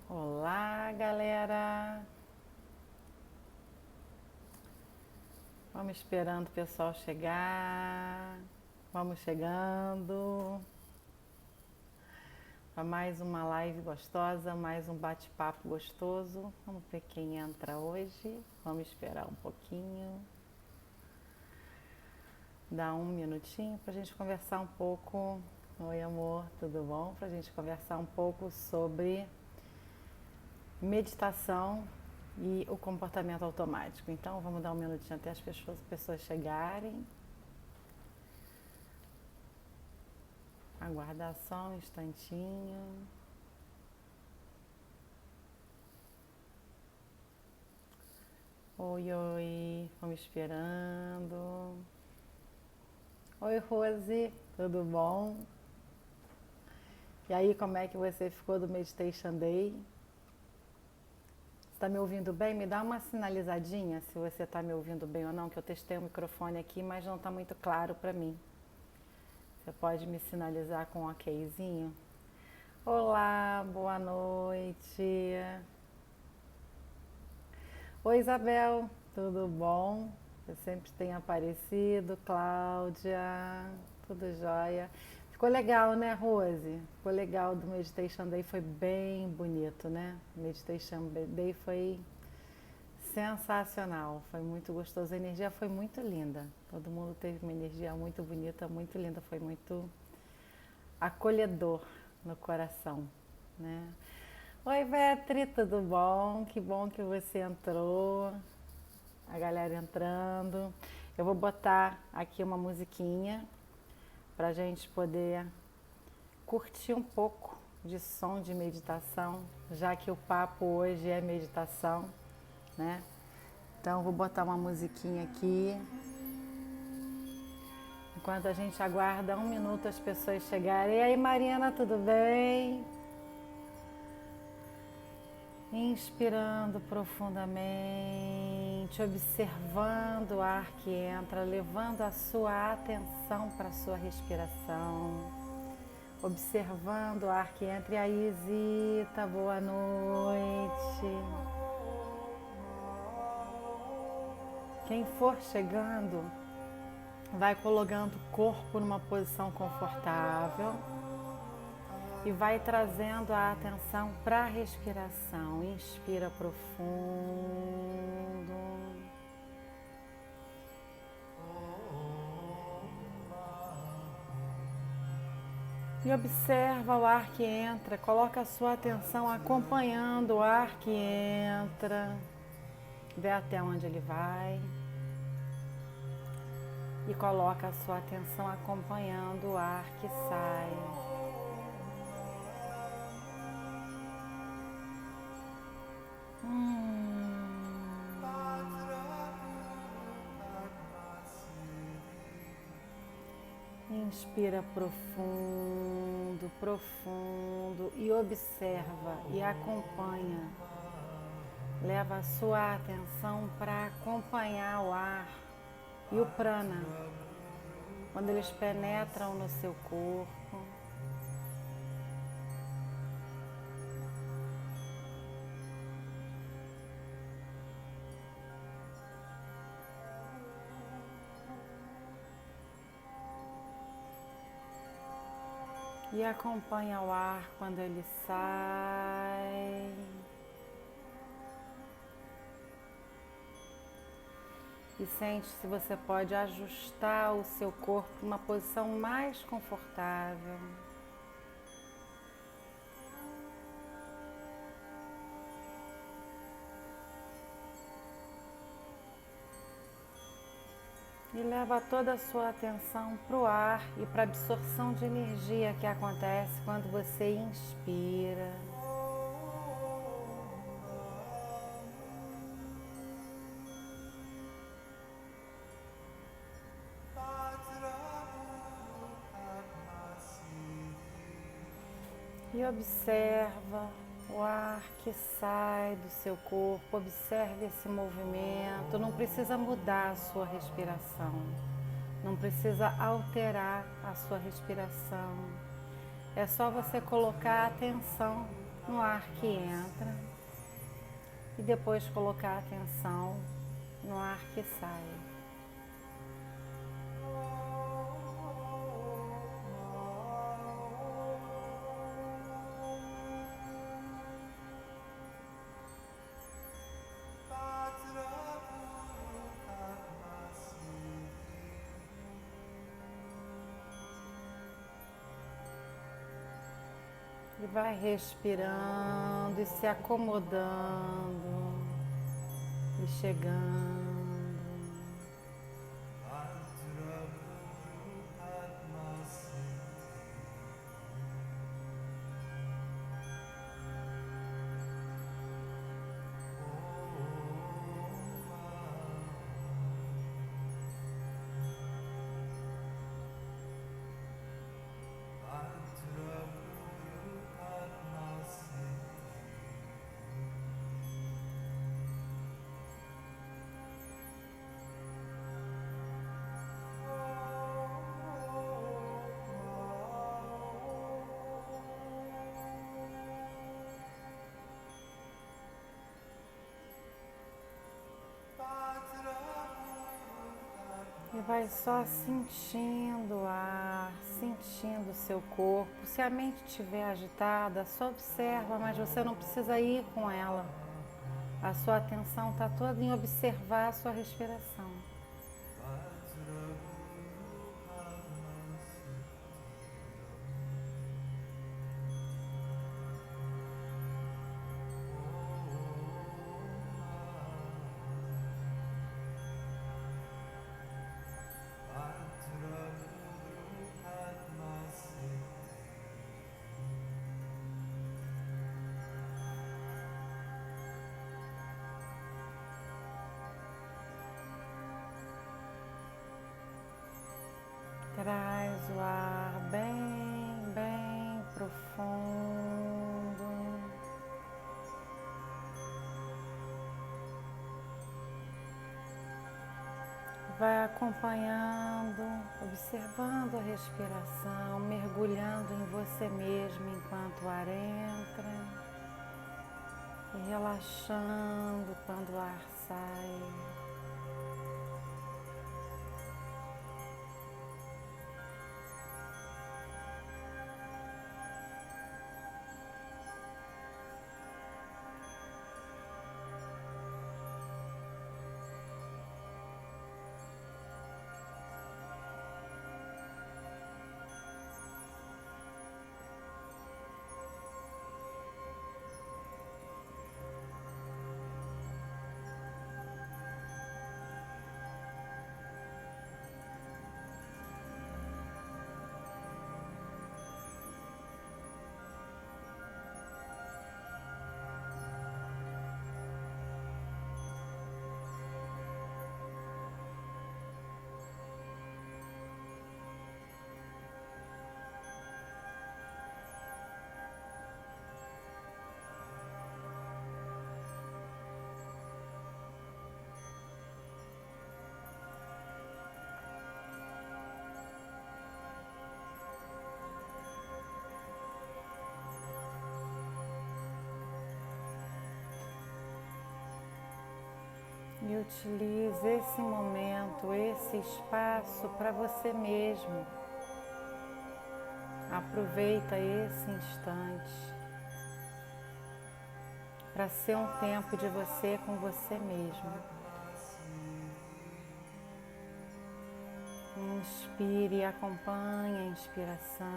Olá, galera! Vamos esperando o pessoal chegar. Vamos chegando para mais uma live gostosa, mais um bate-papo gostoso. Vamos ver quem entra hoje. Vamos esperar um pouquinho. Dá um minutinho para a gente conversar um pouco. Oi, amor, tudo bom? Para a gente conversar um pouco sobre meditação e o comportamento automático. Então, vamos dar um minutinho até as pessoas chegarem. Aguardar só um instantinho. Oi, oi, vamos esperando. Oi, Rose, tudo bom? E aí, como é que você ficou do Meditation Day? Está me ouvindo bem? Me dá uma sinalizadinha se você está me ouvindo bem ou não, que eu testei o microfone aqui, mas não está muito claro para mim. Você pode me sinalizar com um okzinho? Olá, boa noite. Oi, Isabel, tudo bom? Você sempre tem aparecido. Cláudia, tudo jóia? Ficou legal, né, Rose? Ficou legal do Meditation Day, foi bem bonito, né? Meditation Day foi sensacional, foi muito gostoso, a energia foi muito linda. Todo mundo teve uma energia muito bonita, muito linda, foi muito acolhedor no coração, né? Oi, Betri, tudo bom? Que bom que você entrou. A galera entrando. Eu vou botar aqui uma musiquinha pra gente poder curtir um pouco de som de meditação, já que o papo hoje é meditação, né? Então vou botar uma musiquinha aqui. Enquanto a gente aguarda um minuto as pessoas chegarem. E aí, Mariana, tudo bem? Inspirando profundamente, observando o ar que entra, levando a sua atenção para a sua respiração. Observando o ar que entra. E aí, Zita, boa noite. Quem for chegando, vai colocando o corpo numa posição confortável e vai trazendo a atenção para a respiração. Inspira profundo. E observa o ar que entra. Coloca a sua atenção acompanhando o ar que entra. Vê até onde ele vai. E coloca a sua atenção acompanhando o ar que sai. Inspira profundo, profundo e observa e acompanha. Leva a sua atenção para acompanhar o ar e o prana, quando eles penetram no seu corpo. E acompanha o ar quando ele sai. E sente se você pode ajustar o seu corpo para uma posição mais confortável. E leva toda a sua atenção para o ar e para a absorção de energia que acontece quando você inspira. E observa o ar que sai do seu corpo, observe esse movimento. Não precisa mudar a sua respiração, não precisa alterar a sua respiração. É só você colocar a atenção no ar que entra e depois colocar a atenção no ar que sai. E vai respirando e se acomodando e chegando. E vai só sentindo o ar, sentindo o seu corpo. Se a mente estiver agitada, só observa, mas você não precisa ir com ela. A sua atenção está toda em observar a sua respiração. Traz o ar bem profundo. Vai acompanhando, observando a respiração, mergulhando em você mesmo enquanto o ar entra e relaxando quando o ar sai. E utilize esse momento, esse espaço para você mesmo. Aproveita esse instante para ser um tempo de você com você mesmo. Inspire e acompanhe a inspiração.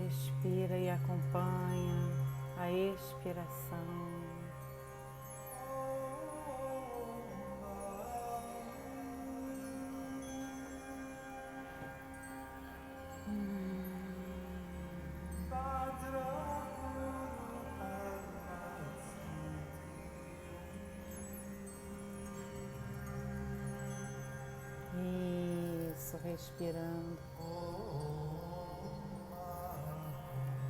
Respira e acompanha a expiração. Isso, respirando.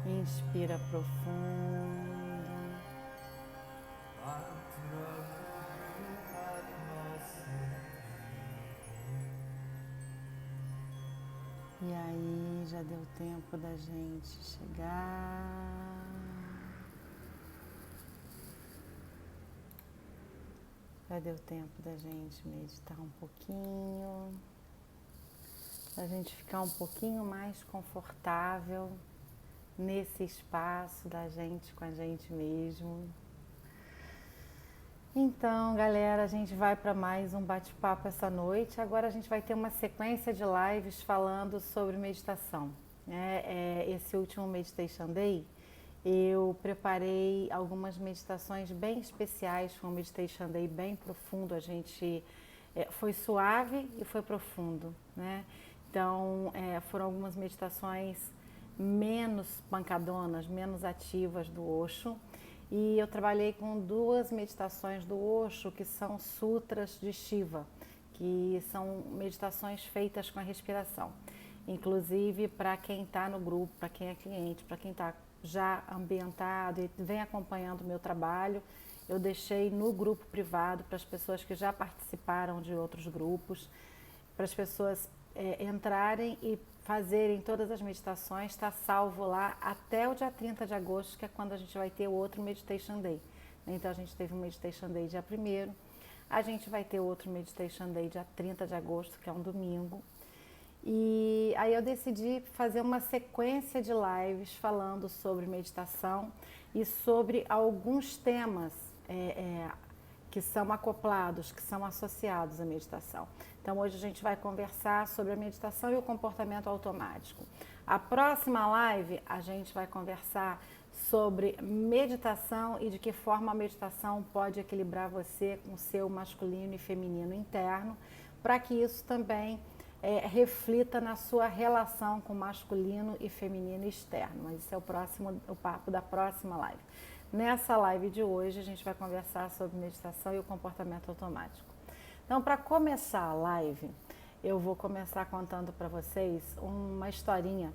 Inspira profundo. Já deu tempo da gente chegar. Já deu tempo da gente meditar um pouquinho. Da gente ficar um pouquinho mais confortável nesse espaço da gente com a gente mesmo. Então, galera, a gente vai para mais um bate-papo essa noite. Agora a gente vai ter uma sequência de lives falando sobre meditação. Esse último Meditation Day, eu preparei algumas meditações bem especiais. Foi um Meditation Day bem profundo. A gente foi suave e foi profundo, né? Então, foram algumas meditações menos pancadonas, menos ativas do Osho. E eu trabalhei com 2 meditações do Osho, que são sutras de Shiva, que são meditações feitas com a respiração. Inclusive, para quem está no grupo, para quem é cliente, para quem está já ambientado e vem acompanhando o meu trabalho, eu deixei no grupo privado para as pessoas que já participaram de outros grupos, para as pessoas entrarem e fazerem todas as meditações. Está salvo lá até o dia 30 de agosto, que é quando a gente vai ter o outro Meditation Day. Então a gente teve um Meditation Day dia 1º, a gente vai ter outro Meditation Day dia 30 de agosto, que é um domingo. E aí eu decidi fazer uma sequência de lives falando sobre meditação e sobre alguns temas que são acoplados, que são associados à meditação. Então hoje a gente vai conversar sobre a meditação e o comportamento automático. A próxima live a gente vai conversar sobre meditação e de que forma a meditação pode equilibrar você com o seu masculino e feminino interno, para que isso também reflita na sua relação com masculino e feminino externo. Mas esse é o papo da próxima live. Nessa live de hoje a gente vai conversar sobre meditação e o comportamento automático. Então, para começar a live, eu vou começar contando para vocês uma historinha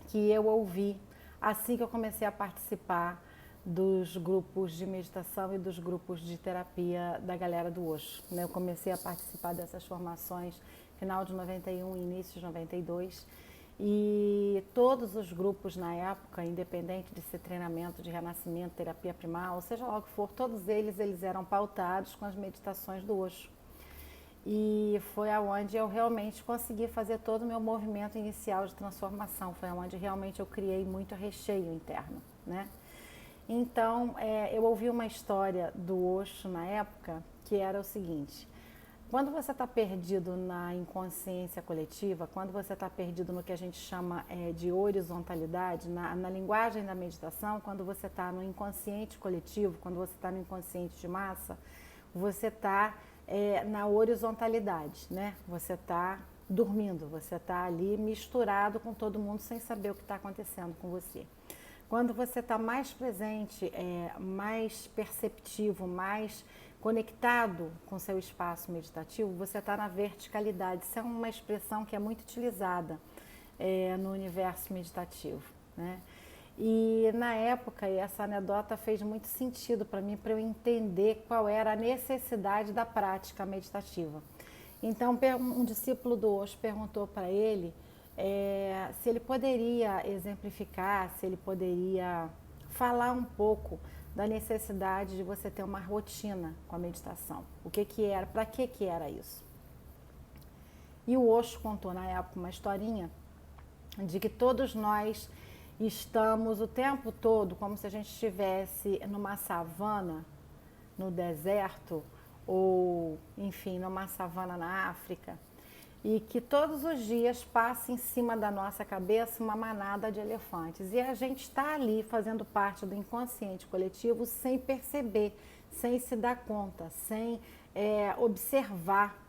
que eu ouvi assim que eu comecei a participar dos grupos de meditação e dos grupos de terapia da galera do Osho. Eu comecei a participar dessas formações final de 91 e início de 92. E todos os grupos na época, independente de ser treinamento de renascimento, terapia primal, ou seja lá o que for, todos eles eram pautados com as meditações do Osho. E foi aonde eu realmente consegui fazer todo o meu movimento inicial de transformação. Foi aonde realmente eu criei muito recheio interno, né? Então, eu ouvi uma história do Osho na época, que era o seguinte: quando você está perdido na inconsciência coletiva, quando você está perdido no que a gente chama de horizontalidade, na linguagem da meditação, quando você está no inconsciente coletivo, quando você está no inconsciente de massa, você está na horizontalidade, né? Você está dormindo, você está ali misturado com todo mundo sem saber o que está acontecendo com você. Quando você está mais presente, mais perceptivo, mais conectado com seu espaço meditativo, você está na verticalidade. Isso é uma expressão que é muito utilizada no universo meditativo, né? E na época, essa anedota fez muito sentido para mim, para eu entender qual era a necessidade da prática meditativa. Então, um discípulo do Osho perguntou para ele se ele poderia exemplificar, se ele poderia falar um pouco da necessidade de você ter uma rotina com a meditação. O que era, para que era isso? E o Osho contou na época uma historinha de que todos nós estamos o tempo todo como se a gente estivesse numa savana, no deserto, ou enfim, numa savana na África, e que todos os dias passa em cima da nossa cabeça uma manada de elefantes. E a gente está ali fazendo parte do inconsciente coletivo sem perceber, sem se dar conta, sem observar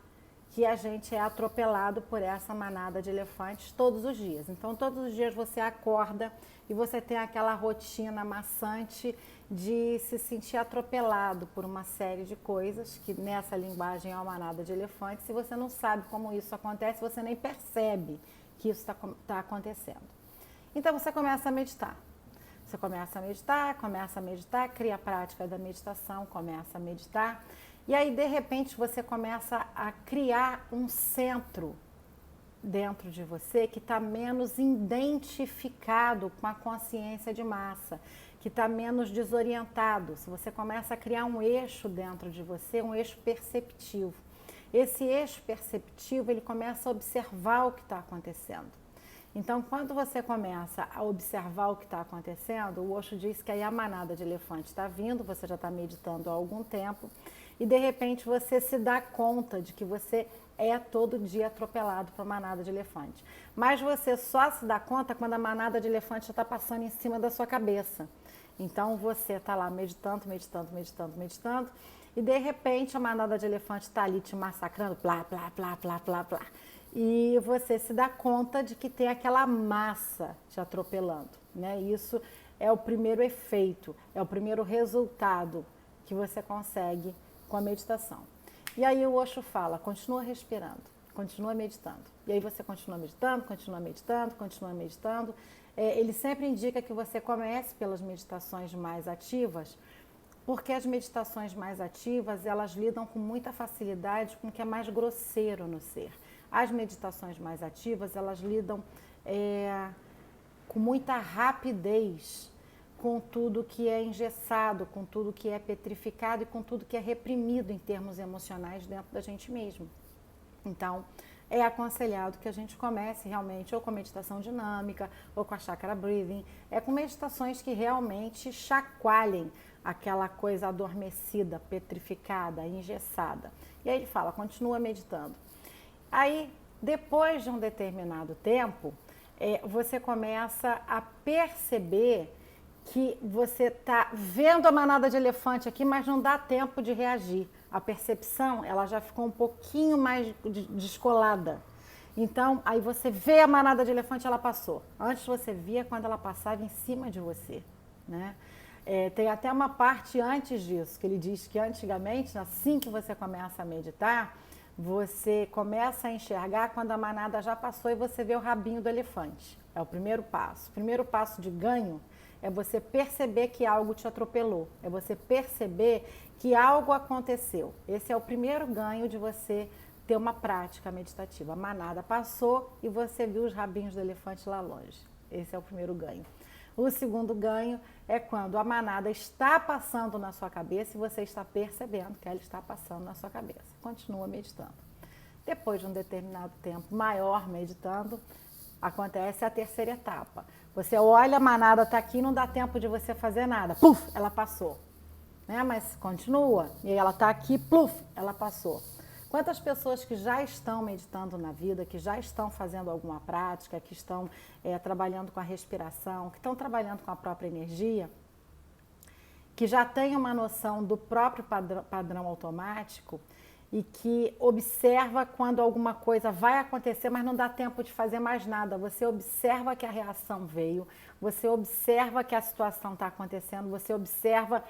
que a gente é atropelado por essa manada de elefantes todos os dias. Então, todos os dias você acorda e você tem aquela rotina maçante de se sentir atropelado por uma série de coisas, que nessa linguagem é uma manada de elefantes. Se você não sabe como isso acontece, você nem percebe que isso está acontecendo. Então, você começa a meditar. Você começa a meditar, cria a prática da meditação, começa a meditar. E aí, de repente, você começa a criar um centro dentro de você que está menos identificado com a consciência de massa, que está menos desorientado. Se você começa a criar um eixo dentro de você, um eixo perceptivo. Esse eixo perceptivo, ele começa a observar o que está acontecendo. Então, quando você começa a observar o que está acontecendo, o Osho diz que aí a manada de elefante está vindo, você já está meditando há algum tempo, e de repente você se dá conta de que você é todo dia atropelado por manada de elefante. Mas você só se dá conta quando a manada de elefante já está passando em cima da sua cabeça. Então, você está lá meditando, e de repente a manada de elefante está ali te massacrando, plá, plá, plá, plá, plá, plá. E você se dá conta de que tem aquela massa te atropelando, né? Isso é o primeiro efeito, é o primeiro resultado que você consegue com a meditação. E aí o Osho fala, continua respirando, continua meditando. E aí você continua meditando, continua meditando, continua meditando. Ele sempre indica que você comece pelas meditações mais ativas, porque as meditações mais ativas, elas lidam com muita facilidade com o que é mais grosseiro no ser. As meditações mais ativas, elas lidam com muita rapidez com tudo que é engessado, com tudo que é petrificado e com tudo que é reprimido em termos emocionais dentro da gente mesmo. Então, é aconselhado que a gente comece realmente ou com meditação dinâmica ou com a chakra breathing, com meditações que realmente chacoalhem aquela coisa adormecida, petrificada, engessada. E aí ele fala, continua meditando. Aí, depois de um determinado tempo, você começa a perceber que você está vendo a manada de elefante aqui, mas não dá tempo de reagir. A percepção, ela já ficou um pouquinho mais descolada. Então, aí você vê a manada de elefante, ela passou. Antes você via quando ela passava em cima de você, né? Tem até uma parte antes disso, que ele diz que antigamente, assim que você começa a meditar, você começa a enxergar quando a manada já passou e você vê o rabinho do elefante. É o primeiro passo. O primeiro passo de ganho é você perceber que algo te atropelou, é você perceber que algo aconteceu. Esse é o primeiro ganho de você ter uma prática meditativa. A manada passou e você viu os rabinhos do elefante lá longe. Esse é o primeiro ganho. O segundo ganho é quando a manada está passando na sua cabeça e você está percebendo que ela está passando na sua cabeça. Continua meditando. Depois de um determinado tempo maior meditando, acontece a terceira etapa. Você olha, a manada está aqui, não dá tempo de você fazer nada. Puf, ela passou. Né? Mas continua. E ela está aqui, pluf, ela passou. Quantas pessoas que já estão meditando na vida, que já estão fazendo alguma prática, que estão trabalhando com a respiração, que estão trabalhando com a própria energia, que já têm uma noção do próprio padrão automático e que observa quando alguma coisa vai acontecer, mas não dá tempo de fazer mais nada. Você observa que a reação veio, você observa que a situação está acontecendo, você observa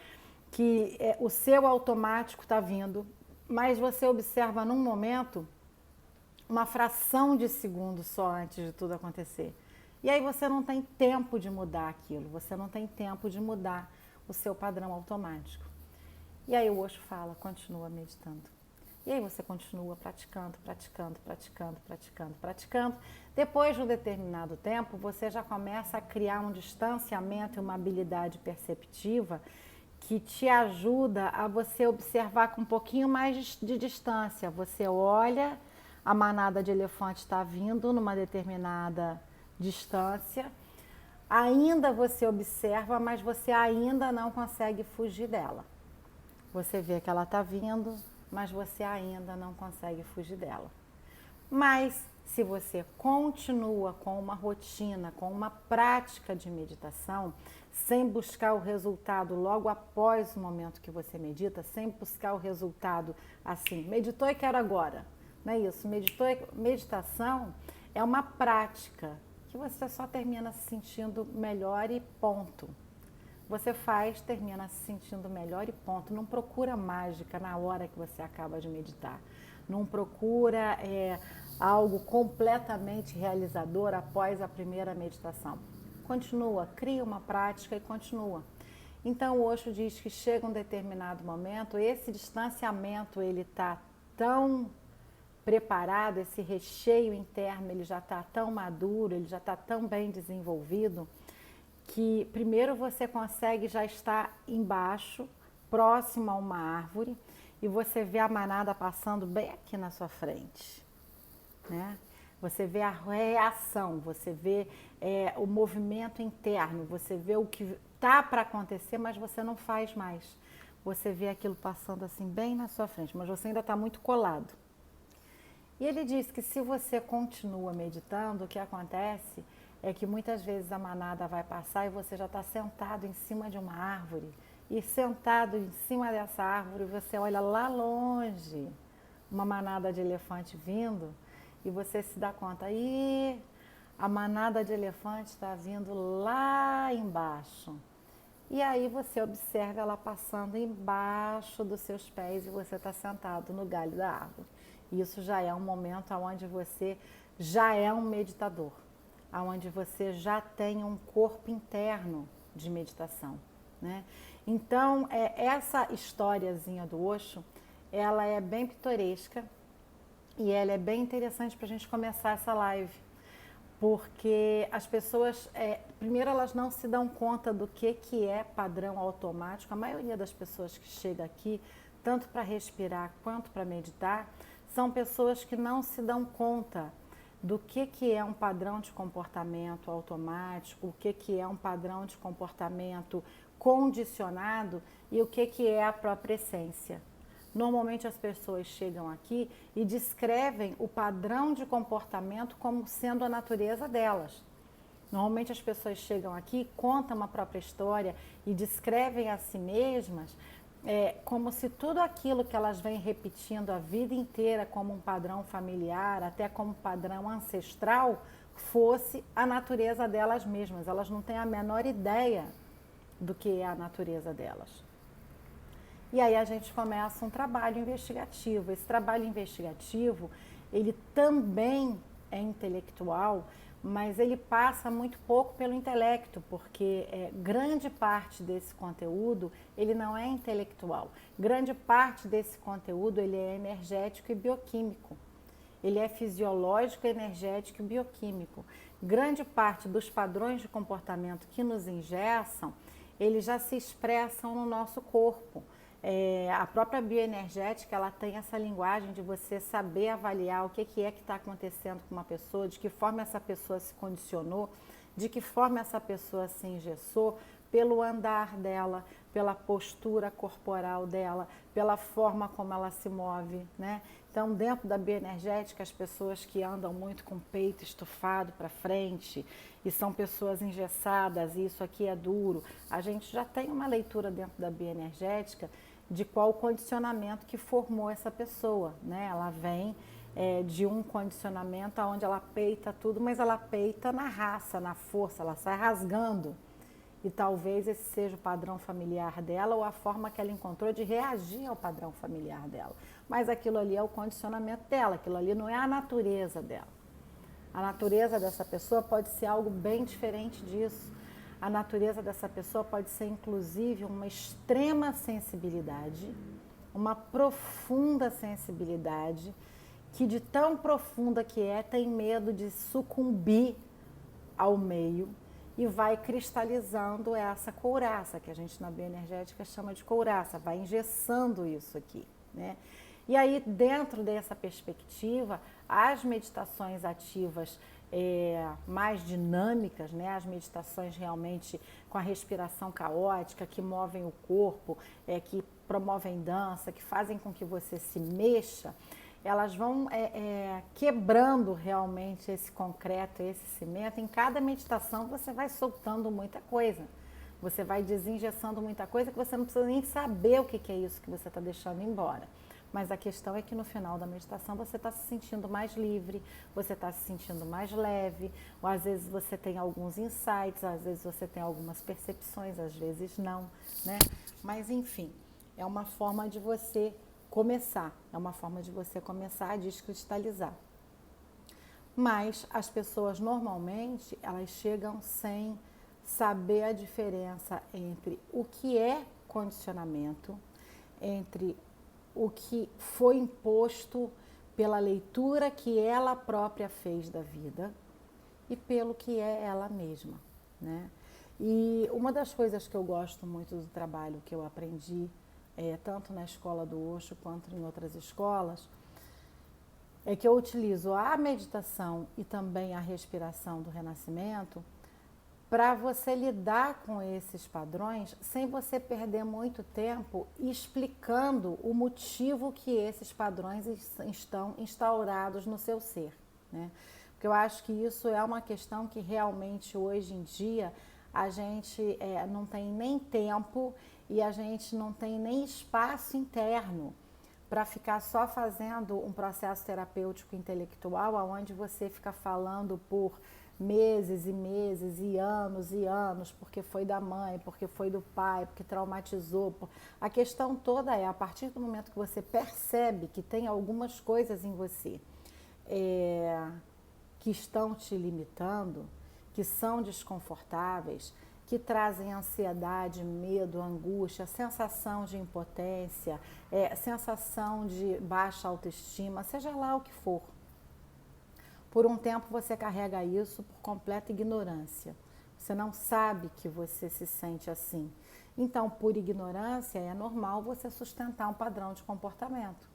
que o seu automático está vindo, mas você observa num momento, uma fração de segundo só antes de tudo acontecer. E aí você não tem tempo de mudar aquilo, você não tem tempo de mudar o seu padrão automático. E aí o Osho fala, continua meditando. E aí você continua praticando. Depois de um determinado tempo, você já começa a criar um distanciamento e uma habilidade perceptiva que te ajuda a você observar com um pouquinho mais de distância. Você olha, a manada de elefante está vindo numa determinada distância, ainda você observa, mas você ainda não consegue fugir dela. Você vê que ela está vindo, mas você ainda não consegue fugir dela. Mas se você continua com uma rotina, com uma prática de meditação, sem buscar o resultado logo após o momento que você medita, sem buscar o resultado assim, meditou e quero agora, não é isso? Meditação é uma prática que você só termina se sentindo melhor e ponto. Você faz, termina se sentindo melhor e ponto. Não procura mágica na hora que você acaba de meditar. Não procura algo completamente realizador após a primeira meditação. Continua, cria uma prática e continua. Então o Osho diz que chega um determinado momento, esse distanciamento ele está tão preparado, esse recheio interno, ele já está tão maduro, ele já está tão bem desenvolvido, que primeiro você consegue já estar embaixo, próximo a uma árvore, e você vê a manada passando bem aqui na sua frente, né? Você vê a reação, você vê o movimento interno, você vê o que está para acontecer, mas você não faz mais. Você vê aquilo passando assim bem na sua frente, mas você ainda está muito colado. E ele diz que se você continua meditando, o que acontece é que muitas vezes a manada vai passar e você já está sentado em cima de uma árvore. E sentado em cima dessa árvore, você olha lá longe uma manada de elefante vindo e você se dá conta, aí a manada de elefante está vindo lá embaixo. E aí você observa ela passando embaixo dos seus pés e você está sentado no galho da árvore. Isso já é um momento onde você já é um meditador, onde você já tem um corpo interno de meditação, né? Então, essa historiazinha do Osho, ela é bem pitoresca e ela é bem interessante para a gente começar essa live. Porque as pessoas, primeiro elas não se dão conta do que é padrão automático. A maioria das pessoas que chega aqui, tanto para respirar quanto para meditar, são pessoas que não se dão conta do que é um padrão de comportamento automático, o que é um padrão de comportamento condicionado e o que é a própria essência. Normalmente as pessoas chegam aqui e descrevem o padrão de comportamento como sendo a natureza delas. Normalmente as pessoas chegam aqui, contam uma própria história e descrevem a si mesmas como se tudo aquilo que elas vêm repetindo a vida inteira como um padrão familiar, até como padrão ancestral, fosse a natureza delas mesmas. Elas não têm a menor ideia do que é a natureza delas. E aí a gente começa um trabalho investigativo. Esse trabalho investigativo, ele também é intelectual, mas ele passa muito pouco pelo intelecto, porque grande parte desse conteúdo, ele não é intelectual. Grande parte desse conteúdo, ele é energético e bioquímico. Ele é fisiológico, energético e bioquímico. Grande parte dos padrões de comportamento que nos engessam, eles já se expressam no nosso corpo. A própria bioenergética, ela tem essa linguagem de você saber avaliar o que é que está acontecendo com uma pessoa, de que forma essa pessoa se condicionou, de que forma essa pessoa se engessou, pelo andar dela, pela postura corporal dela, pela forma como ela se move, né? Então, dentro da bioenergética, as pessoas que andam muito com o peito estufado para frente e são pessoas engessadas, e isso aqui é duro, a gente já tem uma leitura dentro da bioenergética de qual o condicionamento que formou essa pessoa, né? Ela vem de um condicionamento onde ela peita tudo, mas ela peita na raça, na força, ela sai rasgando. E talvez esse seja o padrão familiar dela ou a forma que ela encontrou de reagir ao padrão familiar dela. Mas aquilo ali é o condicionamento dela, aquilo ali não é a natureza dela. A natureza dessa pessoa pode ser algo bem diferente disso. A natureza dessa pessoa pode ser, inclusive, uma extrema sensibilidade, uma profunda sensibilidade, que de tão profunda que tem medo de sucumbir ao meio e vai cristalizando essa couraça, que a gente na bioenergética chama de couraça, vai engessando isso aqui, né? E aí, dentro dessa perspectiva, as meditações ativas mais dinâmicas, né? As meditações realmente com a respiração caótica, que movem o corpo, que promovem dança, que fazem com que você se mexa, elas vão quebrando realmente esse concreto, esse cimento. Em cada meditação você vai soltando muita coisa, você vai desengessando muita coisa que você não precisa nem saber o que é isso que você está deixando embora. Mas a questão é que no final da meditação você está se sentindo mais livre, você está se sentindo mais leve, ou às vezes você tem alguns insights, às vezes você tem algumas percepções, às vezes não, né? Mas enfim, é uma forma de você começar, a descristalizar. Mas as pessoas normalmente, elas chegam sem saber a diferença entre o que é condicionamento, entre o que foi imposto pela leitura que ela própria fez da vida e pelo que é ela mesma, né? E uma das coisas que eu gosto muito do trabalho que eu aprendi, tanto na escola do Osho quanto em outras escolas, é que eu utilizo a meditação e também a respiração do renascimento para você lidar com esses padrões sem você perder muito tempo explicando o motivo que esses padrões estão instaurados no seu ser, né? Porque eu acho que isso é uma questão que realmente hoje em dia a gente não tem nem tempo e a gente não tem nem espaço interno para ficar só fazendo um processo terapêutico intelectual, onde você fica falando por meses e meses e anos, porque foi da mãe, porque foi do pai, porque traumatizou. A questão toda é, a partir do momento que você percebe que tem algumas coisas em você que estão te limitando, que são desconfortáveis, que trazem ansiedade, medo, angústia, sensação de impotência, sensação de baixa autoestima, seja lá o que for. Por um tempo você carrega isso por completa ignorância. Você não sabe que você se sente assim. Então, por ignorância, é normal você sustentar um padrão de comportamento.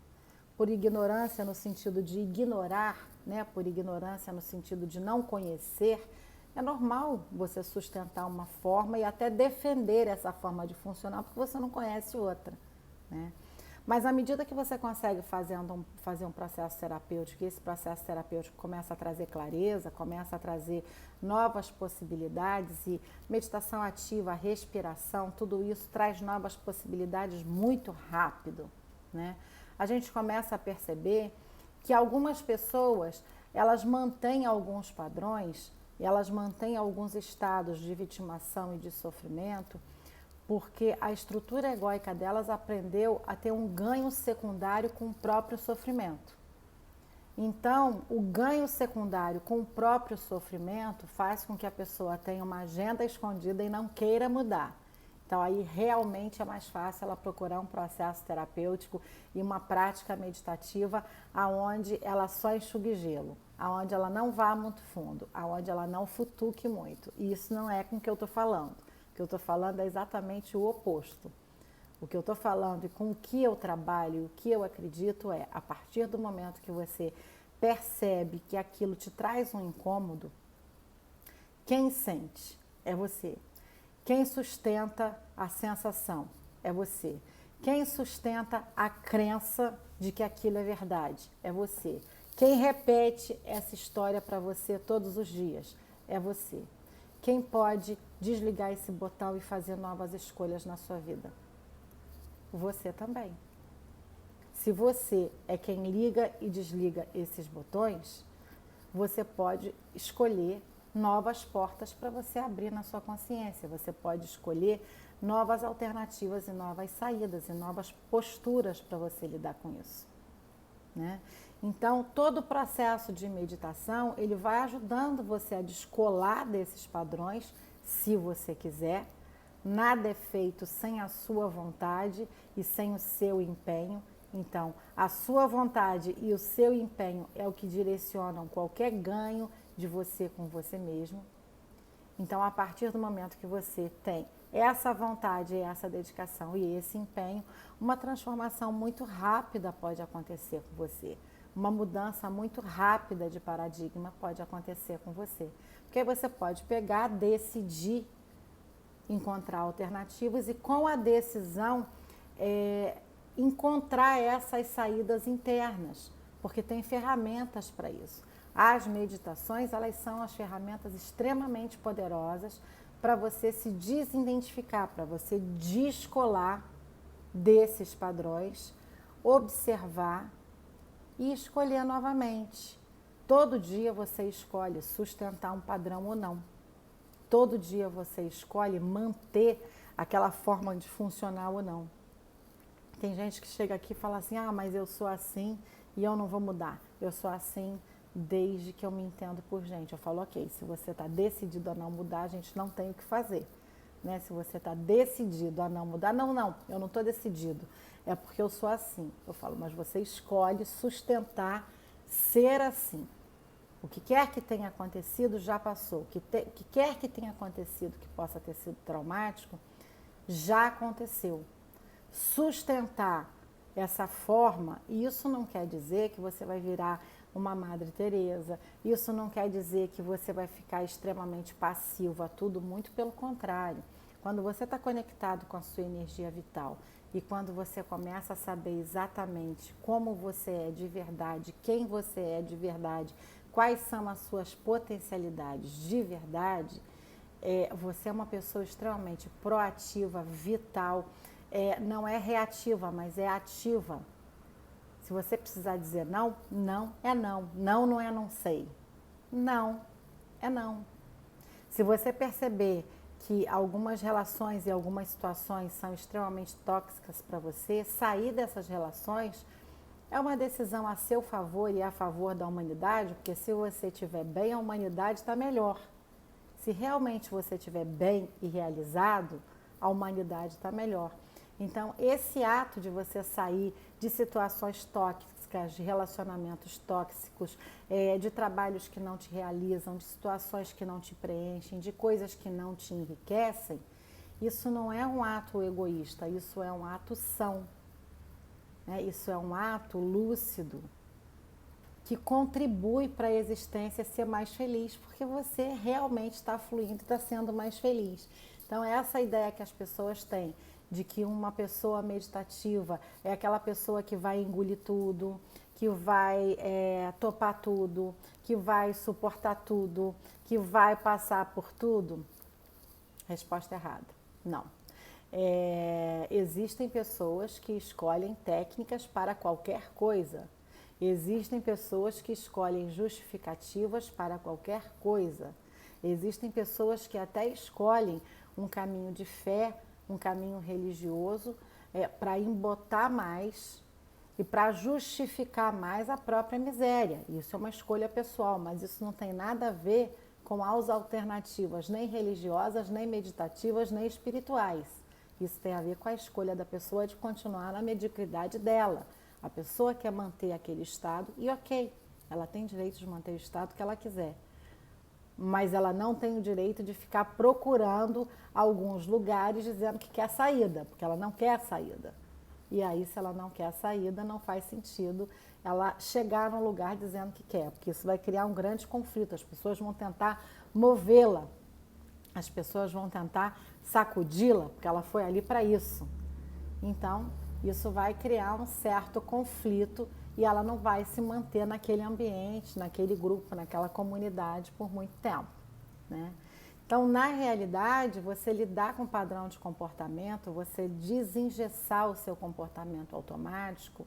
Por ignorância no sentido de ignorar, né? Por ignorância no sentido de não conhecer, é normal você sustentar uma forma e até defender essa forma de funcionar porque você não conhece outra, né? Mas à medida que você consegue fazer um processo terapêutico, e esse processo terapêutico começa a trazer clareza, começa a trazer novas possibilidades, e meditação ativa, respiração, tudo isso traz novas possibilidades muito rápido, né? A gente começa a perceber que algumas pessoas, elas mantêm alguns padrões, elas mantêm alguns estados de vitimação e de sofrimento, porque a estrutura egóica delas aprendeu a ter um ganho secundário com o próprio sofrimento. Então, o ganho secundário com o próprio sofrimento faz com que a pessoa tenha uma agenda escondida e não queira mudar. Então, aí realmente é mais fácil ela procurar um processo terapêutico e uma prática meditativa aonde ela só enxugue gelo, aonde ela não vá muito fundo, aonde ela não futuque muito. E isso não é com o que eu estou falando. O que eu estou falando é exatamente o oposto. O que eu estou falando e com o que eu trabalho, o que eu acredito é, a partir do momento que você percebe que aquilo te traz um incômodo, quem sente é você. Quem sustenta a sensação é você. Quem sustenta a crença de que aquilo é verdade é você. Quem repete essa história para você todos os dias é você. Quem pode desligar esse botão e fazer novas escolhas na sua vida? Você também. Se você é quem liga e desliga esses botões, você pode escolher novas portas para você abrir na sua consciência. Você pode escolher novas alternativas e novas saídas e novas posturas para você lidar com isso, né? Então, todo o processo de meditação, ele vai ajudando você a descolar desses padrões, se você quiser. Nada é feito sem a sua vontade e sem o seu empenho. Então, a sua vontade e o seu empenho é o que direcionam qualquer ganho de você com você mesmo. Então, a partir do momento que você tem essa vontade, essa dedicação e esse empenho, uma transformação muito rápida pode acontecer com você. Uma mudança muito rápida de paradigma pode acontecer com você. Porque aí você pode pegar, decidir, encontrar alternativas e com a decisão encontrar essas saídas internas, porque tem ferramentas para isso. As meditações, elas são as ferramentas extremamente poderosas para você se desidentificar, para você descolar desses padrões, observar e escolher novamente. Todo dia você escolhe sustentar um padrão ou não. Todo dia você escolhe manter aquela forma de funcionar ou não. Tem gente que chega aqui e fala assim, mas eu sou assim e eu não vou mudar. Eu sou assim desde que eu me entendo por gente. Eu falo, ok, se você está decidido a não mudar, a gente não tem o que fazer, né? Se você está decidido a não mudar, não, eu não estou decidido, é porque eu sou assim. Eu falo, mas você escolhe sustentar ser assim. O que quer que tenha acontecido já passou. O que quer que tenha acontecido que possa ter sido traumático, já aconteceu. Sustentar essa forma, isso não quer dizer que você vai virar uma Madre Teresa, isso não quer dizer que você vai ficar extremamente passiva, tudo muito pelo contrário. Quando você está conectado com a sua energia vital e quando você começa a saber exatamente como você é de verdade, quem você é de verdade, quais são as suas potencialidades de verdade, você é uma pessoa extremamente proativa, vital, não é reativa, mas é ativa. Se você precisar dizer não, não é não. Não não é não sei. Não é não. Se você perceber que algumas relações e algumas situações são extremamente tóxicas para você, sair dessas relações é uma decisão a seu favor e a favor da humanidade, porque se você estiver bem, a humanidade está melhor. Se realmente você estiver bem e realizado, a humanidade está melhor. Então, esse ato de você sair de situações tóxicas, de relacionamentos tóxicos, de trabalhos que não te realizam, de situações que não te preenchem, de coisas que não te enriquecem, isso não é um ato egoísta, isso é um ato são. Isso é um ato lúcido que contribui para a existência ser mais feliz, porque você realmente está fluindo e está sendo mais feliz. Então, essa ideia que as pessoas têm de que uma pessoa meditativa é aquela pessoa que vai engolir tudo, que vai topar tudo, que vai suportar tudo, que vai passar por tudo, resposta errada. Não. Existem pessoas que escolhem técnicas para qualquer coisa. Existem pessoas que escolhem justificativas para qualquer coisa. Existem pessoas que até escolhem um caminho de fé, um caminho religioso, para embotar mais e para justificar mais a própria miséria. Isso é uma escolha pessoal, mas isso não tem nada a ver com as alternativas nem religiosas, nem meditativas, nem espirituais. Isso tem a ver com a escolha da pessoa de continuar na mediocridade dela. A pessoa quer manter aquele estado e ok, ela tem direito de manter o estado que ela quiser. Mas ela não tem o direito de ficar procurando alguns lugares dizendo que quer saída, porque ela não quer saída. E aí, se ela não quer saída, não faz sentido ela chegar num lugar dizendo que quer, porque isso vai criar um grande conflito. As pessoas vão tentar movê-la, as pessoas vão tentar sacudi-la, porque ela foi ali para isso. Então, isso vai criar um certo conflito e ela não vai se manter naquele ambiente, naquele grupo, naquela comunidade por muito tempo, né? Então, na realidade, você lidar com o padrão de comportamento, você desengessar o seu comportamento automático,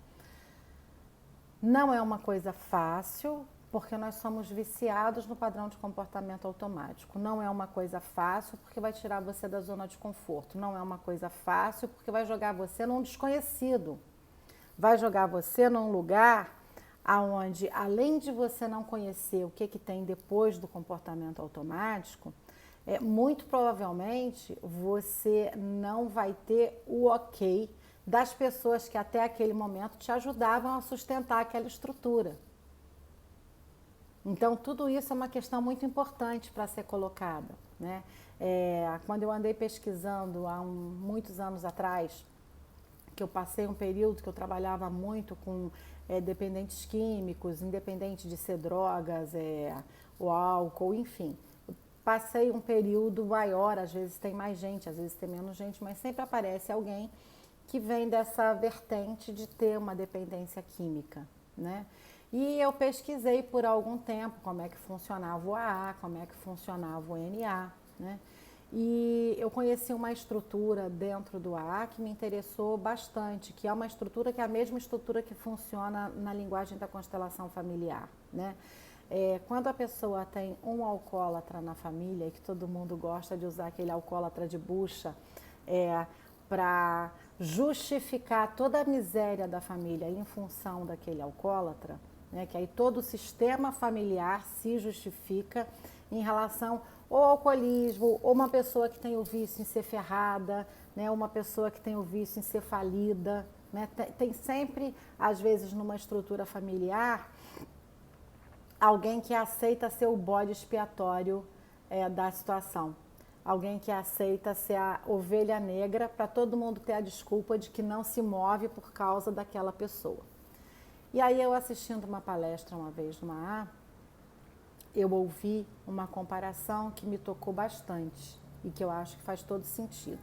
não é uma coisa fácil, porque nós somos viciados no padrão de comportamento automático. Não é uma coisa fácil, porque vai tirar você da zona de conforto. Não é uma coisa fácil, porque vai jogar você num desconhecido. Vai jogar você num lugar onde, além de você não conhecer o que tem depois do comportamento automático, muito provavelmente você não vai ter o ok das pessoas que até aquele momento te ajudavam a sustentar aquela estrutura. Então, tudo isso é uma questão muito importante para ser colocada, né? Quando eu andei pesquisando há muitos anos atrás, que eu passei um período que eu trabalhava muito com dependentes químicos, independente de ser drogas, o álcool, enfim. Eu passei um período maior, às vezes tem mais gente, às vezes tem menos gente, mas sempre aparece alguém que vem dessa vertente de ter uma dependência química, né? E eu pesquisei por algum tempo como é que funcionava o AA, como é que funcionava o NA, né? E eu conheci uma estrutura dentro do AA que me interessou bastante, que é uma estrutura que é a mesma estrutura que funciona na linguagem da constelação familiar, né? Quando a pessoa tem um alcoólatra na família, e que todo mundo gosta de usar aquele alcoólatra de bucha para justificar toda a miséria da família em função daquele alcoólatra, né, que aí todo o sistema familiar se justifica em relação ou alcoolismo, ou uma pessoa que tem o vício em ser ferrada, né? Uma pessoa que tem o vício em ser falida, né? Tem sempre, às vezes, numa estrutura familiar, alguém que aceita ser o bode expiatório da situação. Alguém que aceita ser a ovelha negra para todo mundo ter a desculpa de que não se move por causa daquela pessoa. E aí eu assistindo uma palestra uma vez numa eu ouvi uma comparação que me tocou bastante e que eu acho que faz todo sentido.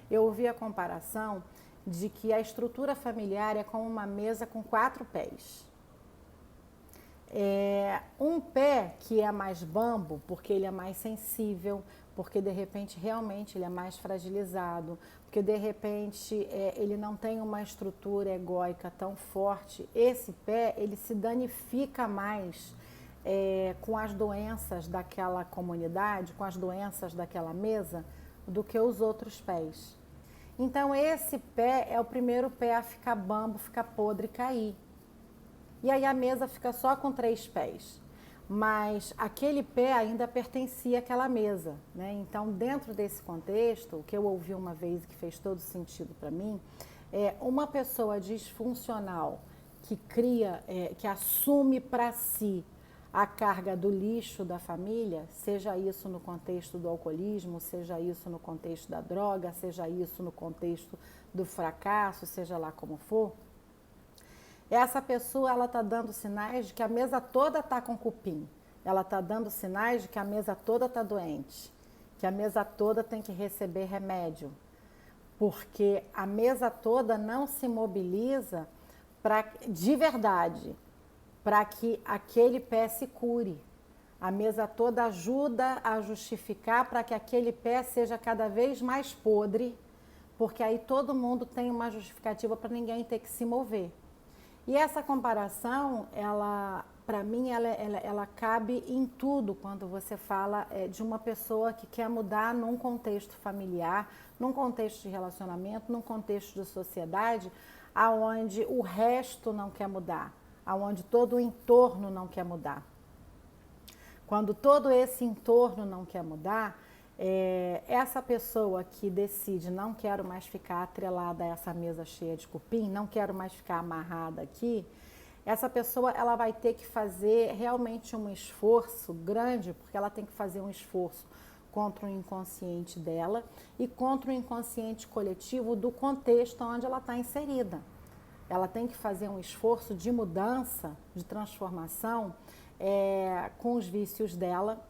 Eu ouvi a comparação de que a estrutura familiar é como uma mesa com 4 pés. Um pé que é mais bambo, porque ele é mais sensível, porque de repente realmente ele é mais fragilizado, porque de repente ele não tem uma estrutura egóica tão forte. Esse pé ele se danifica mais com as doenças daquela comunidade, com as doenças daquela mesa, do que os outros pés. Então esse pé é o primeiro pé a ficar bambo, ficar podre e cair. E aí a mesa fica só com 3 pés. Mas aquele pé ainda pertencia àquela mesa, né? Então, dentro desse contexto, o que eu ouvi uma vez e que fez todo sentido para mim, é uma pessoa disfuncional que cria, que assume para si a carga do lixo da família, seja isso no contexto do alcoolismo, seja isso no contexto da droga, seja isso no contexto do fracasso, seja lá como for, essa pessoa ela está dando sinais de que a mesa toda está com cupim. Ela está dando sinais de que a mesa toda está doente, que a mesa toda tem que receber remédio, porque a mesa toda não se mobiliza de verdade para que aquele pé se cure. A mesa toda ajuda a justificar para que aquele pé seja cada vez mais podre, porque aí todo mundo tem uma justificativa para ninguém ter que se mover. E essa comparação, ela, para mim, ela cabe em tudo quando você fala de uma pessoa que quer mudar num contexto familiar, num contexto de relacionamento, num contexto de sociedade, aonde o resto não quer mudar, aonde todo o entorno não quer mudar. Quando todo esse entorno não quer mudar, essa pessoa que decide não quero mais ficar atrelada a essa mesa cheia de cupim, não quero mais ficar amarrada aqui, essa pessoa ela vai ter que fazer realmente um esforço grande, porque ela tem que fazer um esforço contra o inconsciente dela e contra o inconsciente coletivo do contexto onde ela está inserida. Ela tem que fazer um esforço de mudança, de transformação com os vícios dela,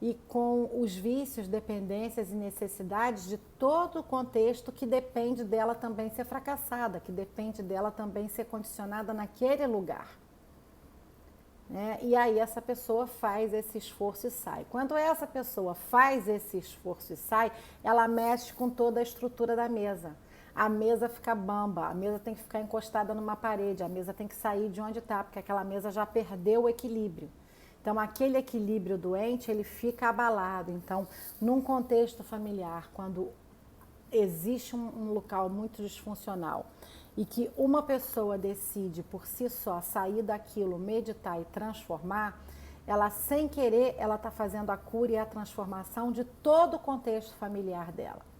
e com os vícios, dependências e necessidades de todo o contexto que depende dela também ser fracassada, que depende dela também ser condicionada naquele lugar. Né? E aí essa pessoa faz esse esforço e sai. Quando essa pessoa faz esse esforço e sai, ela mexe com toda a estrutura da mesa. A mesa fica bamba, a mesa tem que ficar encostada numa parede, a mesa tem que sair de onde está, porque aquela mesa já perdeu o equilíbrio. Então, aquele equilíbrio doente, ele fica abalado. Então, num contexto familiar, quando existe um local muito disfuncional e que uma pessoa decide por si só sair daquilo, meditar e transformar, ela sem querer, ela está fazendo a cura e a transformação de todo o contexto familiar dela.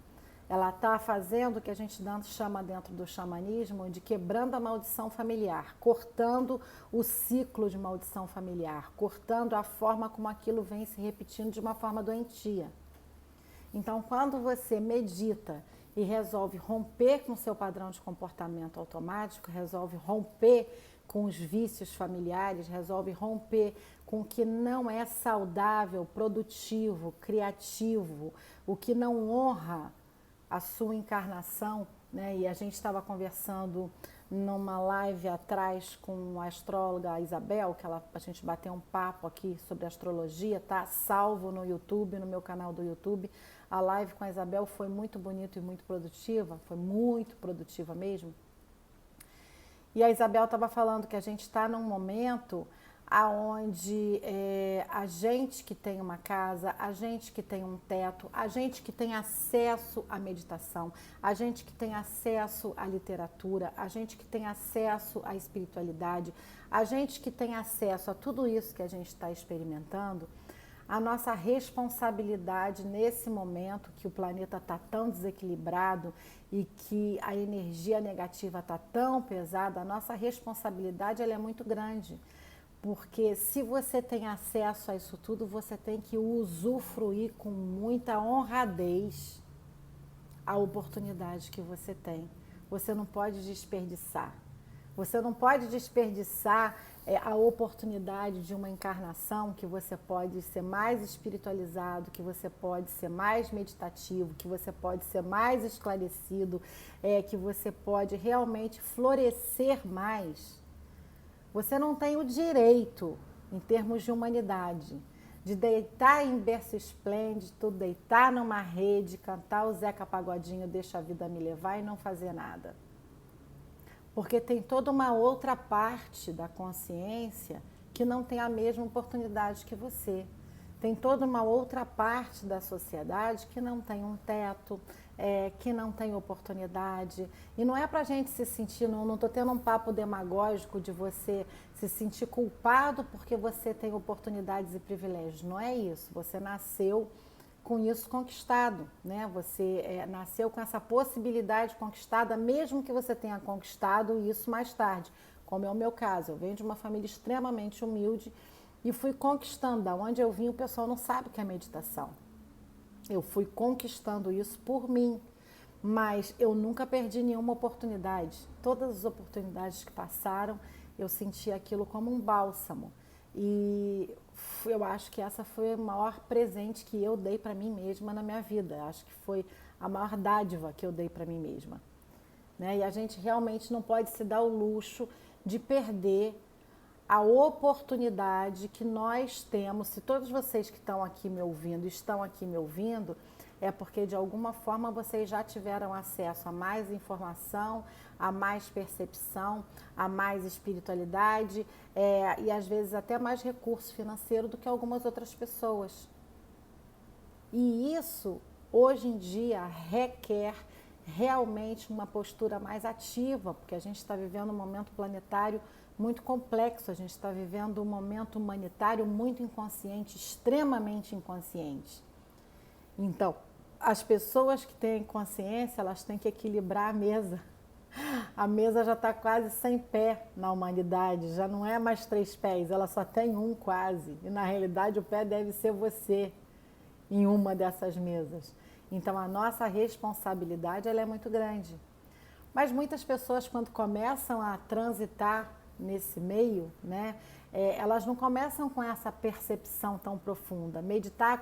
Ela está fazendo o que a gente chama dentro do xamanismo de quebrando a maldição familiar, cortando o ciclo de maldição familiar, cortando a forma como aquilo vem se repetindo de uma forma doentia. Então, quando você medita e resolve romper com o seu padrão de comportamento automático, resolve romper com os vícios familiares, resolve romper com o que não é saudável, produtivo, criativo, o que não honra a sua encarnação, né? E a gente estava conversando numa live atrás com a astróloga Isabel, que a gente bateu um papo aqui sobre astrologia, tá salvo no YouTube, no meu canal do YouTube. A live com a Isabel foi muito bonita e muito produtiva, foi muito produtiva mesmo. E a Isabel estava falando que a gente está num momento aonde a gente que tem uma casa, a gente que tem um teto, a gente que tem acesso à meditação, a gente que tem acesso à literatura, a gente que tem acesso à espiritualidade, a gente que tem acesso a tudo isso que a gente está experimentando, a nossa responsabilidade nesse momento que o planeta está tão desequilibrado e que a energia negativa está tão pesada, a nossa responsabilidade ela é muito grande. Porque se você tem acesso a isso tudo, você tem que usufruir com muita honradez a oportunidade que você tem. Você não pode desperdiçar. Você não pode desperdiçar a oportunidade de uma encarnação que você pode ser mais espiritualizado, que você pode ser mais meditativo, que você pode ser mais esclarecido, que você pode realmente florescer mais. Você não tem o direito, em termos de humanidade, de deitar em berço esplêndido, deitar numa rede, cantar o Zeca Pagodinho, deixa a vida me levar e não fazer nada. Porque tem toda uma outra parte da consciência que não tem a mesma oportunidade que você. Tem toda uma outra parte da sociedade que não tem um teto, que não tem oportunidade. E não é para a gente se sentir, não estou tendo um papo demagógico de você se sentir culpado porque você tem oportunidades e privilégios. Não é isso. Você nasceu com isso conquistado, né? Você nasceu com essa possibilidade conquistada, mesmo que você tenha conquistado isso mais tarde, como é o meu caso. Eu venho de uma família extremamente humilde e fui conquistando. Da onde eu vim, o pessoal não sabe o que é meditação. Eu fui conquistando isso por mim, mas eu nunca perdi nenhuma oportunidade. Todas as oportunidades que passaram, eu senti aquilo como um bálsamo. E eu acho que essa foi o maior presente que eu dei para mim mesma na minha vida. Acho que foi a maior dádiva que eu dei para mim mesma. Né? E a gente realmente não pode se dar o luxo de perder a oportunidade que nós temos. Se todos vocês que estão aqui me ouvindo, é porque de alguma forma vocês já tiveram acesso a mais informação, a mais percepção, a mais espiritualidade e às vezes até mais recurso financeiro do que algumas outras pessoas. E isso, hoje em dia, requer realmente uma postura mais ativa, porque a gente está vivendo um momento planetário muito complexo, a gente está vivendo um momento humanitário muito inconsciente, extremamente inconsciente. Então, as pessoas que têm consciência, elas têm que equilibrar a mesa. A mesa já está quase sem pé na humanidade, já não é mais 3 pés, ela só tem um quase. E na realidade o pé deve ser você em uma dessas mesas. Então a nossa responsabilidade ela é muito grande. Mas muitas pessoas quando começam a transitar nesse meio, né, elas não começam com essa percepção tão profunda.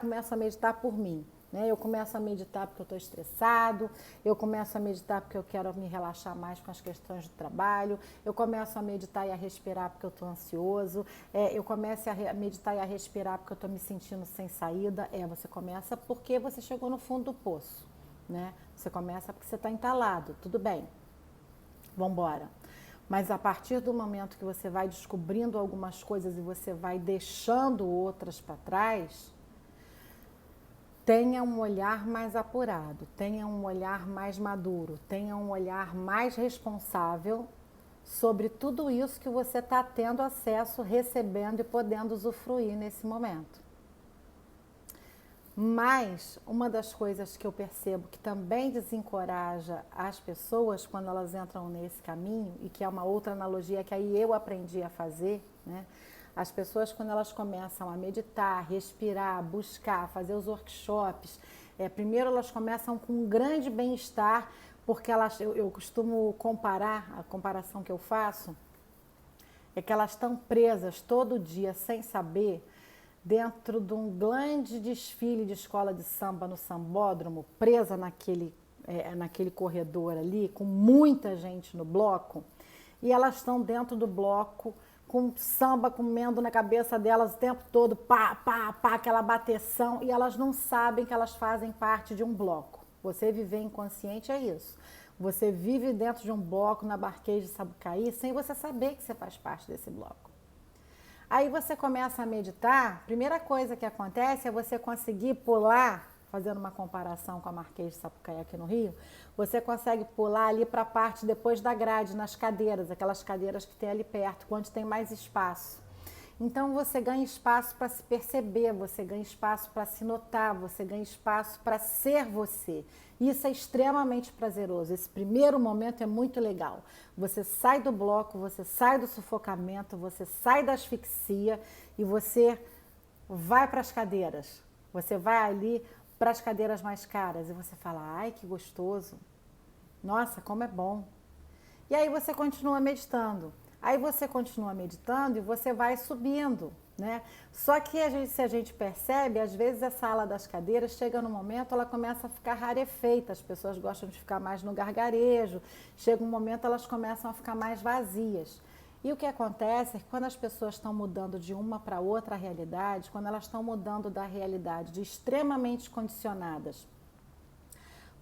Começo a meditar por mim. Né? Eu começo a meditar porque eu estou estressado, eu começo a meditar porque eu quero me relaxar mais com as questões do trabalho, eu começo a meditar e a respirar porque eu estou ansioso, eu começo a meditar e a respirar porque eu estou me sentindo sem saída. Você começa porque você chegou no fundo do poço. Né? Você começa porque você está entalado, tudo bem, vamos embora. Mas a partir do momento que você vai descobrindo algumas coisas e você vai deixando outras para trás, tenha um olhar mais apurado, tenha um olhar mais maduro, tenha um olhar mais responsável sobre tudo isso que você está tendo acesso, recebendo e podendo usufruir nesse momento. Mas uma das coisas que eu percebo que também desencoraja as pessoas quando elas entram nesse caminho, e que é uma outra analogia que aí eu aprendi a fazer, né? As pessoas quando elas começam a meditar, respirar, buscar, fazer os workshops, primeiro elas começam com um grande bem-estar, porque eu costumo comparar, a comparação que eu faço, é que elas estão presas todo dia sem saber, dentro de um grande desfile de escola de samba no sambódromo, presa naquele corredor ali, com muita gente no bloco, e elas estão dentro do bloco com samba comendo na cabeça delas o tempo todo, pá, pá, pá, aquela bateção, e elas não sabem que elas fazem parte de um bloco. Você viver inconsciente é isso. Você vive dentro de um bloco na Marquês de Sapucaí sem você saber que você faz parte desse bloco. Aí você começa a meditar, primeira coisa que acontece é você conseguir pular, fazendo uma comparação com a Marquês de Sapucaí aqui no Rio, você consegue pular ali para a parte depois da grade, nas cadeiras, aquelas cadeiras que tem ali perto, onde tem mais espaço. Então você ganha espaço para se perceber, você ganha espaço para se notar, você ganha espaço para ser você. Isso é extremamente prazeroso. Esse primeiro momento é muito legal. Você sai do bloco, você sai do sufocamento, você sai da asfixia e você vai para as cadeiras. Você vai ali para as cadeiras mais caras e você fala: ai, que gostoso. Nossa, como é bom. E aí você continua meditando. Aí você continua meditando e você vai subindo, né? Só que se a gente percebe, às vezes essa ala das cadeiras chega no momento, ela começa a ficar rarefeita. As pessoas gostam de ficar mais no gargarejo. Chega um momento, elas começam a ficar mais vazias. E o que acontece é que quando as pessoas estão mudando de uma para outra realidade, quando elas estão mudando da realidade de extremamente condicionadas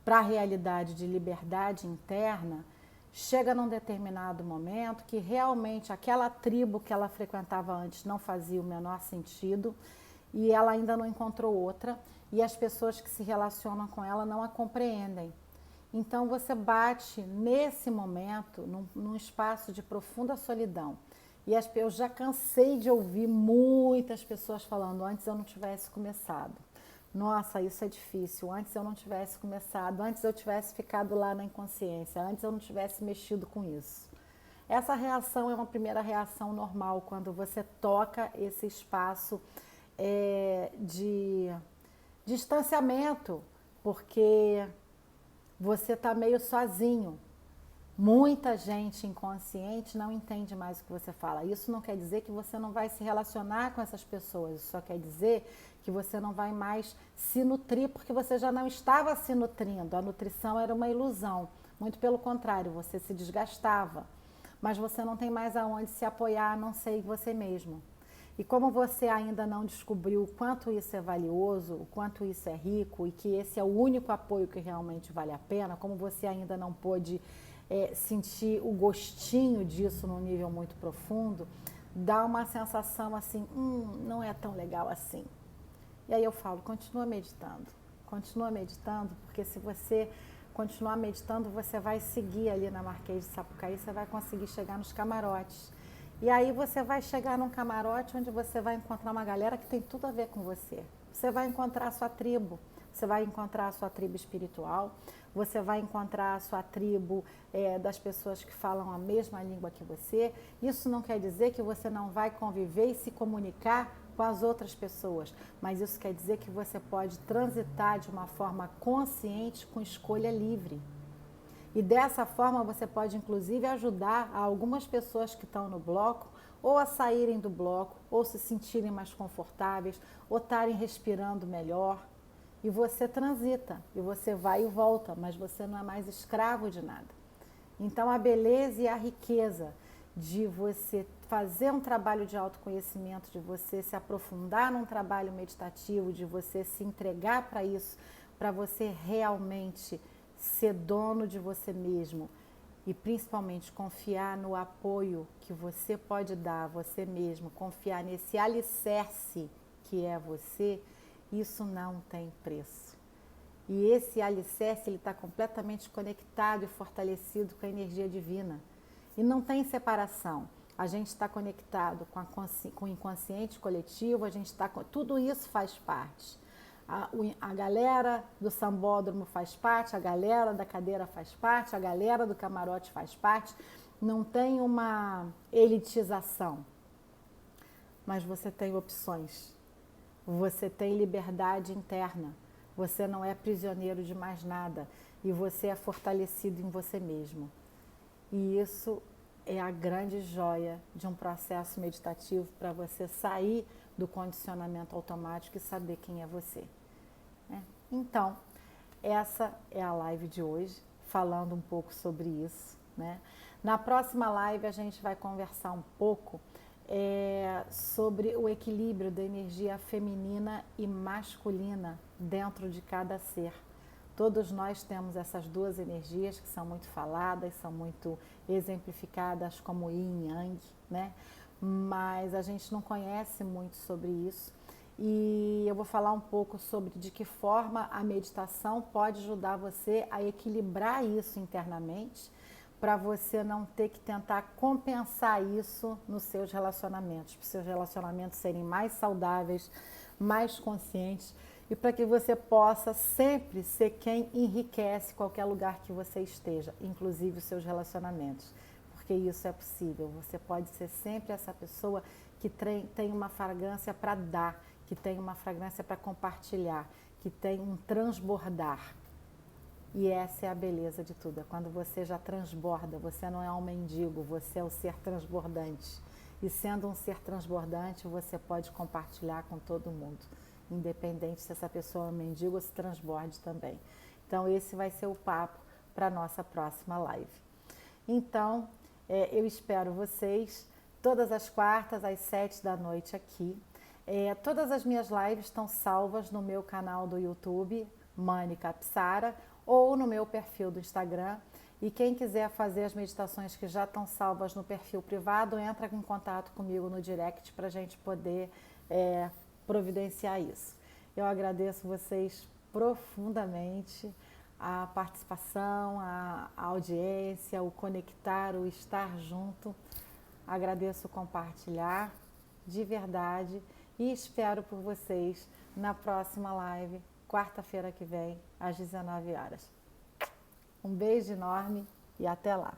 para a realidade de liberdade interna, chega num determinado momento que realmente aquela tribo que ela frequentava antes não fazia o menor sentido e ela ainda não encontrou outra e as pessoas que se relacionam com ela não a compreendem. Então você bate nesse momento num espaço de profunda solidão. E eu já cansei de ouvir muitas pessoas falando: antes eu não tivesse começado. Nossa, isso é difícil. Antes eu não tivesse começado, antes eu tivesse ficado lá na inconsciência, antes eu não tivesse mexido com isso. Essa reação é uma primeira reação normal quando você toca esse espaço de distanciamento, porque você está meio sozinho. Muita gente inconsciente não entende mais o que você fala. Isso não quer dizer que você não vai se relacionar com essas pessoas. Isso só quer dizer que você não vai mais se nutrir, porque você já não estava se nutrindo. A nutrição era uma ilusão. Muito pelo contrário, você se desgastava. Mas você não tem mais aonde se apoiar, a não ser em você mesmo. E como você ainda não descobriu o quanto isso é valioso, o quanto isso é rico e que esse é o único apoio que realmente vale a pena, como você ainda não pôde sentir o gostinho disso num nível muito profundo, dá uma sensação assim, não é tão legal assim. E aí eu falo: continua meditando, porque se você continuar meditando, você vai seguir ali na Marquês de Sapucaí, você vai conseguir chegar nos camarotes. E aí você vai chegar num camarote onde você vai encontrar uma galera que tem tudo a ver com você. Você vai encontrar a sua tribo, você vai encontrar a sua tribo espiritual, você vai encontrar a sua tribo das pessoas que falam a mesma língua que você. Isso não quer dizer que você não vai conviver e se comunicar com as outras pessoas, mas isso quer dizer que você pode transitar de uma forma consciente com escolha livre. E dessa forma você pode inclusive ajudar algumas pessoas que estão no bloco ou a saírem do bloco, ou se sentirem mais confortáveis, ou estarem respirando melhor. E você transita, e você vai e volta, mas você não é mais escravo de nada. Então a beleza e a riqueza de você fazer um trabalho de autoconhecimento, de você se aprofundar num trabalho meditativo, de você se entregar para isso, para você realmente ser dono de você mesmo e principalmente confiar no apoio que você pode dar a você mesmo, confiar nesse alicerce que é você, isso não tem preço. E esse alicerce está completamente conectado e fortalecido com a energia divina. E não tem separação. A gente está conectado com o inconsciente coletivo, a gente está tudo isso faz parte. A galera do sambódromo faz parte, a galera da cadeira faz parte, a galera do camarote faz parte. Não tem uma elitização, mas você tem opções. Você tem liberdade interna. Você não é prisioneiro de mais nada e você é fortalecido em você mesmo. E isso é a grande joia de um processo meditativo para você sair do condicionamento automático e saber quem é você. Então, essa é a live de hoje, falando um pouco sobre isso, né? Na próxima live a gente vai conversar um pouco sobre o equilíbrio da energia feminina e masculina dentro de cada ser. Todos nós temos essas duas energias que são muito faladas, são muito exemplificadas como yin e yang, né? Mas a gente não conhece muito sobre isso. E eu vou falar um pouco sobre de que forma a meditação pode ajudar você a equilibrar isso internamente, para você não ter que tentar compensar isso nos seus relacionamentos, para os seus relacionamentos serem mais saudáveis, mais conscientes e para que você possa sempre ser quem enriquece qualquer lugar que você esteja, inclusive os seus relacionamentos, porque isso é possível. Você pode ser sempre essa pessoa que tem uma fragrância para dar, que tem uma fragrância para compartilhar, que tem um transbordar. E essa é a beleza de tudo, é quando você já transborda, você não é um mendigo, você é o ser transbordante. E sendo um ser transbordante, você pode compartilhar com todo mundo, independente se essa pessoa é um mendigo ou se transborde também. Então esse vai ser o papo para a nossa próxima live. Então, eu espero vocês todas as quartas às 7 da noite aqui. Todas as minhas lives estão salvas no meu canal do YouTube, Mani Capsara, ou no meu perfil do Instagram. E quem quiser fazer as meditações que já estão salvas no perfil privado, entra em contato comigo no direct para a gente poder providenciar isso. Eu agradeço vocês profundamente, a participação, a audiência, o conectar, o estar junto. Agradeço o compartilhar, de verdade, e espero por vocês na próxima live, quarta-feira que vem, às 19 horas. Um beijo enorme e até lá!